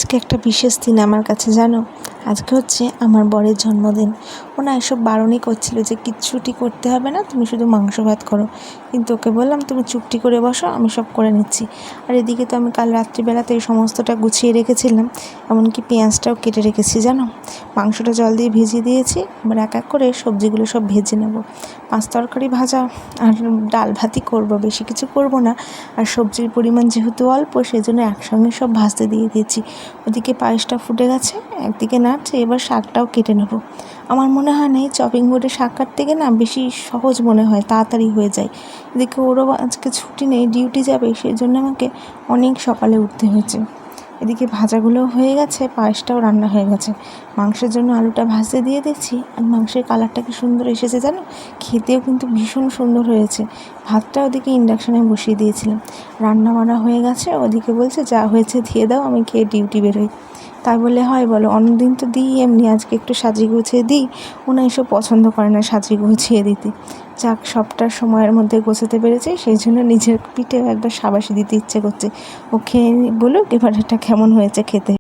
আজকে একটা বিশেষ দিন আমার কাছে, জানো। আজকে হচ্ছে আমার বরের জন্মদিন। ও না এসব বারণই করছিল যে কিচ্ছুটি করতে হবে না, তুমি শুধু মাংস ভাত করো। কিন্তু ওকে বললাম তুমি চুপটি করে বসো, আমি সব করে নিচ্ছি। আর এদিকে তো আমি কাল রাত্রিবেলাতে এই সমস্তটা গুছিয়ে রেখেছিলাম, এমনকি পেঁয়াজটাও কেটে রেখেছি, জানো। মাংসটা জল দিয়ে ভিজিয়ে দিয়েছি, এবার এক এক করে সবজিগুলো সব ভেজে নেব। পাঁচ তরকারি ভাজা আর ডাল ভাতই করব, বেশি কিছু করব না। আর সবজির পরিমাণ যেহেতু অল্প, সেজন্য একসঙ্গে সব ভাজতে দিয়ে দিয়েছি। ওদিকে পায়েসটা ফুটে গেছে, একদিকে নাড়ছে, এবার শাকটাও কেটে নেব। আমার মনে হয় না এই চপিং বোর্ডে শাক কাটতে গিয়ে না বেশি সহজ মনে হয়, তাড়াতাড়ি হয়ে যায়। এদিকে ওরও আজকে ছুটি নেই, ডিউটি যাবে, সেই জন্য আমাকে অনেক সকালে উঠতে হয়েছে। এদিকে ভাজাগুলোও হয়ে গেছে, পায়েসটাও রান্না হয়ে গেছে। মাংসের জন্য আলুটা ভাজতে দিয়ে দিচ্ছি, আর মাংসের কালারটা কি সুন্দর এসেছে জানো, খেতেও কিন্তু ভীষণ সুন্দর হয়েছে। ভাতটা ওদিকে ইন্ডাকশানে বসিয়ে দিয়েছিলাম, রান্না বান্না হয়ে গেছে। ওদিকে বলছে যা হয়েছে দিয়ে দাও, আমি খেয়ে ডিউটি বেরোই। তাই বলে হয় বলো, অন্যদিন তো দিই এমনি, আজকে একটু সাজিয়ে গুছিয়ে দিই। ওনা এসব পছন্দ করে না সাজিয়ে গুছিয়ে দিতে। যাক, সবটা সময়ের মধ্যে গোছাতে পেরেছি, সেই জন্য নিজের পিঠেও একবার সাবাসি দিতে ইচ্ছে করছে। ও খেয়ে বলুক এবার এটা কেমন হয়েছে খেতে।